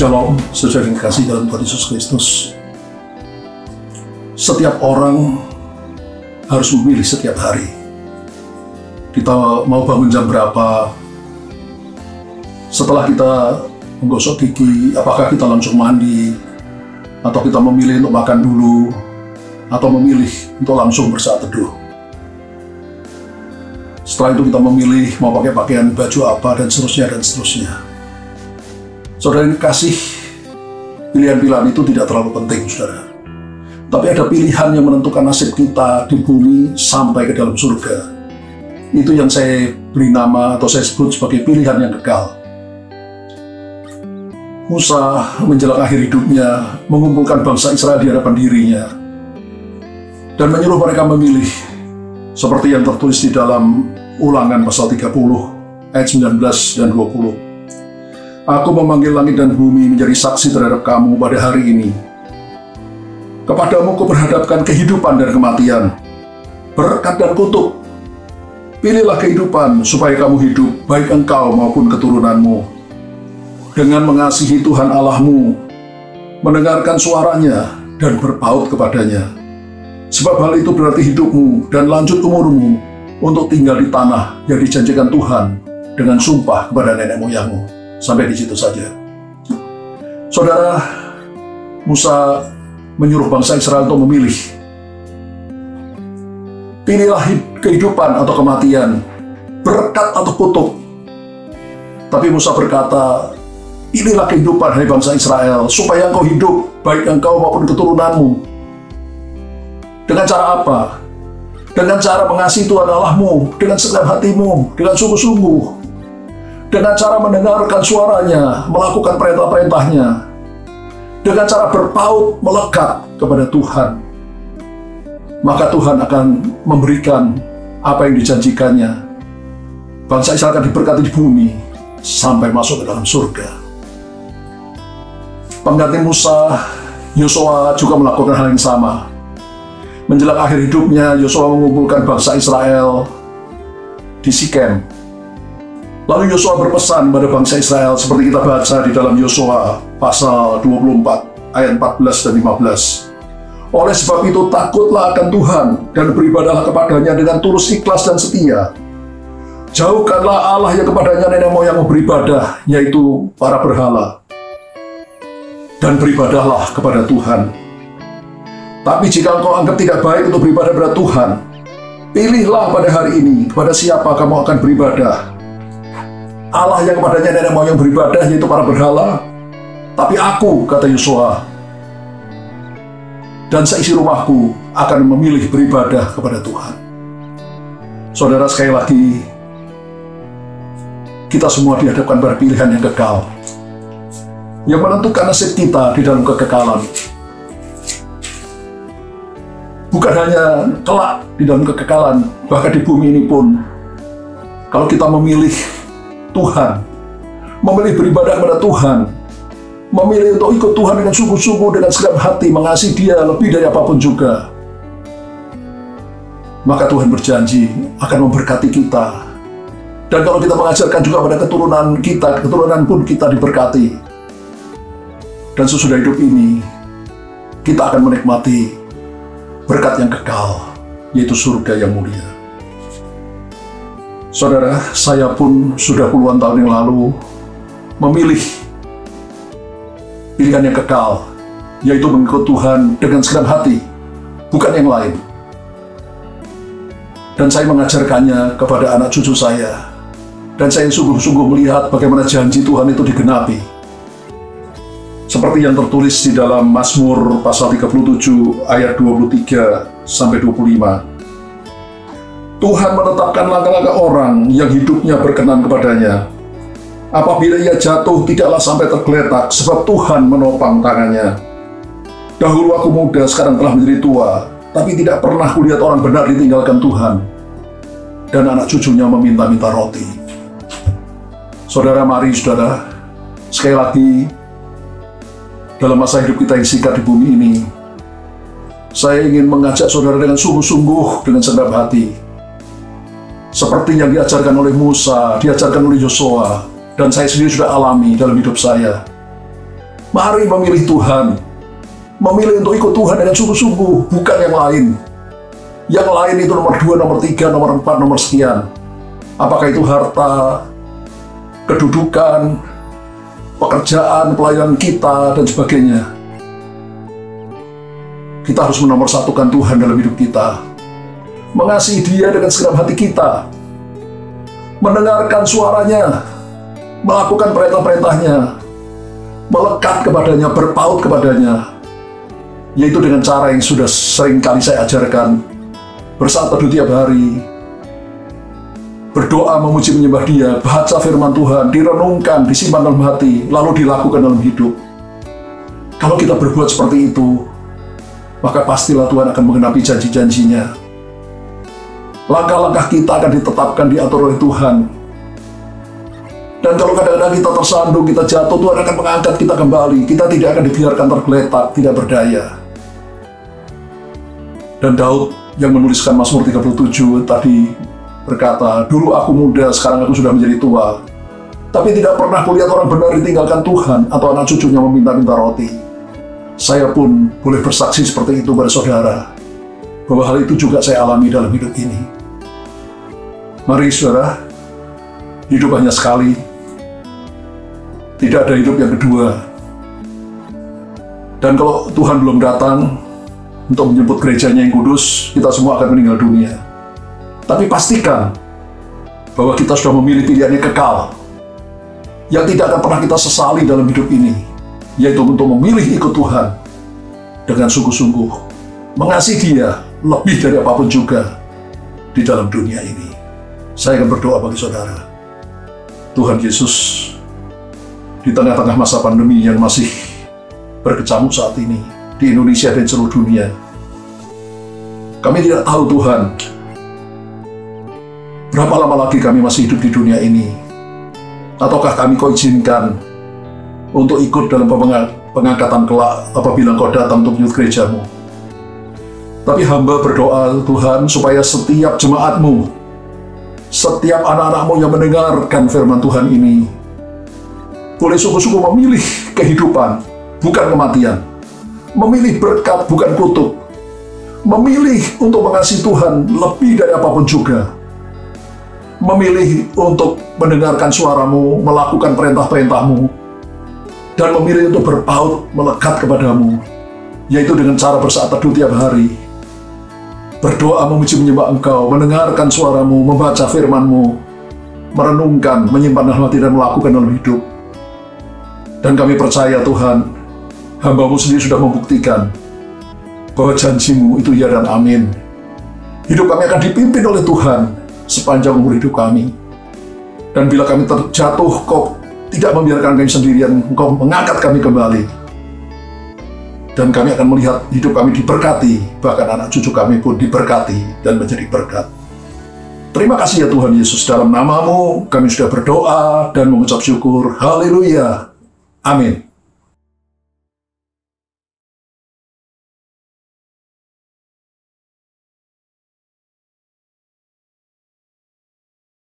Shalom, saudara yang kasih dalam Tuhan Yesus Kristus. Setiap orang harus memilih setiap hari. Kita mau bangun jam berapa? Setelah kita menggosok gigi, apakah kita langsung mandi? Atau kita memilih untuk makan dulu? Atau memilih untuk langsung bersaat teduh? Setelah itu kita memilih mau pakai pakaian baju apa dan seterusnya. Saudara yang kasih, pilihan-pilihan itu tidak terlalu penting, saudara. Tapi ada pilihan yang menentukan nasib kita di bumi sampai ke dalam surga. Itu yang saya beri nama atau saya sebut sebagai pilihan yang kekal. Musa menjelang akhir hidupnya mengumpulkan bangsa Israel di hadapan dirinya dan menyuruh mereka memilih seperti yang tertulis di dalam Ulangan pasal 30 ayat 19 dan 20. Aku memanggil langit dan bumi menjadi saksi terhadap kamu pada hari ini. Kepadamu kuperhadapkan kehidupan dan kematian, berkat dan kutuk. Pilihlah kehidupan supaya kamu hidup, baik engkau maupun keturunanmu, dengan mengasihi Tuhan Allahmu, mendengarkan suaranya dan berpaut kepadanya. Sebab hal itu berarti hidupmu dan lanjut umurmu untuk tinggal di tanah yang dijanjikan Tuhan dengan sumpah kepada nenek moyangmu. Sampai di situ saja. Saudara, Musa menyuruh bangsa Israel untuk memilih. Pilihlah kehidupan atau kematian, berkat atau kutuk. Tapi Musa berkata, pilihlah kehidupan, hai bangsa Israel, supaya engkau hidup, baik engkau maupun keturunanmu. Dengan cara apa? Dengan cara mengasihi Tuhan Allahmu, dengan segenap hatimu, dengan sungguh-sungguh. Dengan cara mendengarkan suaranya, melakukan perintah-perintahnya. Dengan cara berpaut, melekat kepada Tuhan. Maka Tuhan akan memberikan apa yang dijanjikannya. Bangsa Israel akan diberkati di bumi sampai masuk ke dalam surga. Pengganti Musa, Yosua juga melakukan hal yang sama. Menjelang akhir hidupnya, Yosua mengumpulkan bangsa Israel di Sikem. Lalu Yosua berpesan pada bangsa Israel seperti kita baca di dalam Yosua pasal 24 ayat 14 dan 15. Oleh sebab itu takutlah akan Tuhan dan beribadahlah kepadanya dengan tulus ikhlas dan setia. Jauhkanlah Allah yang kepadanya nenek moyangmu beribadah, yaitu para berhala. Dan beribadahlah kepada Tuhan. Tapi jika engkau anggap tidak baik untuk beribadah kepada Tuhan, pilihlah pada hari ini kepada siapa kamu akan beribadah. Allah yang kepadanya nenek moyang beribadah, yaitu para berhala. Tapi aku, kata Yosua, dan seisi rumahku akan memilih beribadah kepada Tuhan. Saudara, sekali lagi, kita semua dihadapkan pada pilihan yang kekal, yang menentukan nasib kita di dalam kekekalan. Bukan hanya kelak di dalam kekekalan, bahkan di bumi ini pun, kalau kita memilih Tuhan, memilih beribadah kepada Tuhan, memilih untuk ikut Tuhan dengan sungguh-sungguh, dengan segenap hati, mengasihi Dia lebih dari apapun juga, maka Tuhan berjanji akan memberkati kita. Dan kalau kita mengajarkan juga pada keturunan kita, keturunan pun kita diberkati. Dan sesudah hidup ini, kita akan menikmati berkat yang kekal, yaitu surga yang mulia. Saudara, saya pun sudah puluhan tahun yang lalu memilih pilihan yang kekal, yaitu mengikut Tuhan dengan segenap hati, bukan yang lain. Dan saya mengajarkannya kepada anak cucu saya, dan saya sungguh-sungguh melihat bagaimana janji Tuhan itu digenapi. Seperti yang tertulis di dalam Mazmur pasal 37 ayat 23 sampai 25. Tuhan menetapkan langkah-langkah orang yang hidupnya berkenan kepadanya. Apabila ia jatuh, tidaklah sampai tergeletak, sebab Tuhan menopang tangannya. Dahulu aku muda, sekarang telah menjadi tua, tapi tidak pernah kulihat orang benar ditinggalkan Tuhan, dan anak cucunya meminta-minta roti. Saudara, mari saudara, sekali lagi, dalam masa hidup kita yang singkat di bumi ini, saya ingin mengajak saudara dengan sungguh-sungguh, dengan segenap hati, seperti yang diajarkan oleh Musa, diajarkan oleh Yosua, dan saya sendiri sudah alami dalam hidup saya. Mari memilih Tuhan. Memilih untuk ikut Tuhan dengan sungguh-sungguh, bukan yang lain. Yang lain itu nomor 2, nomor 3, nomor 4, nomor sekian. Apakah itu harta, kedudukan, pekerjaan, pelayanan kita, dan sebagainya. Kita harus menomorsatukan Tuhan dalam hidup kita. Mengasihi Dia dengan segenap hati kita. Mendengarkan suaranya. Melakukan perintah-perintahnya. Melekat kepadanya, berpaut kepadanya. Yaitu dengan cara yang sudah sering kali saya ajarkan. Bersaat teduh tiap hari. Berdoa, memuji, menyembah Dia. Baca firman Tuhan, direnungkan, disimpan dalam hati, lalu dilakukan dalam hidup. Kalau kita berbuat seperti itu, maka pastilah Tuhan akan menggenapi janji-janjinya. Langkah-langkah kita akan ditetapkan, diatur oleh Tuhan. Dan kalau kadang-kadang kita tersandung, kita jatuh, Tuhan akan mengangkat kita kembali. Kita tidak akan dibiarkan tergeletak, tidak berdaya. Dan Daud yang menuliskan Mazmur 37 tadi berkata, dulu aku muda, sekarang aku sudah menjadi tua. Tapi tidak pernah kulihat orang benar ditinggalkan Tuhan atau anak cucunya meminta-minta roti. Saya pun boleh bersaksi seperti itu pada saudara, bahwa hal itu juga saya alami dalam hidup ini. Mari saudara, hidup hanya sekali. Tidak ada hidup yang kedua. Dan kalau Tuhan belum datang untuk menjemput gerejanya yang kudus, kita semua akan meninggal dunia. Tapi pastikan bahwa kita sudah memilih pilihan yang kekal, yang tidak akan pernah kita sesali dalam hidup ini, yaitu untuk memilih ikut Tuhan dengan sungguh-sungguh, mengasihi Dia lebih dari apapun juga di dalam dunia ini. Saya akan berdoa bagi saudara. Tuhan Yesus, di tengah-tengah masa pandemi yang masih berkecamuk saat ini di Indonesia dan seluruh dunia, kami tidak tahu Tuhan, berapa lama lagi kami masih hidup di dunia ini. Ataukah kami Kau izinkan untuk ikut dalam pengangkatan kelak apabila Kau datang untuk menyebut gereja-Mu. Tapi hamba berdoa Tuhan supaya setiap jemaat-Mu, setiap anak-anak-Mu yang mendengarkan firman Tuhan ini, boleh sungguh-sungguh memilih kehidupan, bukan kematian. Memilih berkat, bukan kutuk. Memilih untuk mengasihi Tuhan lebih dari apapun juga. Memilih untuk mendengarkan suara-Mu, melakukan perintah-perintah-Mu, dan memilih untuk berpaut, melekat kepadamu, yaitu dengan cara bersaat teduh tiap hari, berdoa, memuji, menyembah Engkau, mendengarkan suara-Mu, membaca firman-Mu, merenungkan, menyimpan dalam hati, dan melakukan dalam hidup. Dan kami percaya Tuhan, hamba-Mu sendiri sudah membuktikan bahwa janji-Mu itu ya dan amin. Hidup kami akan dipimpin oleh Tuhan sepanjang umur hidup kami. Dan bila kami terjatuh, Kau tidak membiarkan kami sendirian, Engkau mengangkat kami kembali. Dan kami akan melihat hidup kami diberkati, bahkan anak cucu kami pun diberkati dan menjadi berkat. Terima kasih ya Tuhan Yesus, dalam nama-Mu kami sudah berdoa dan mengucap syukur. Haleluya. Amin.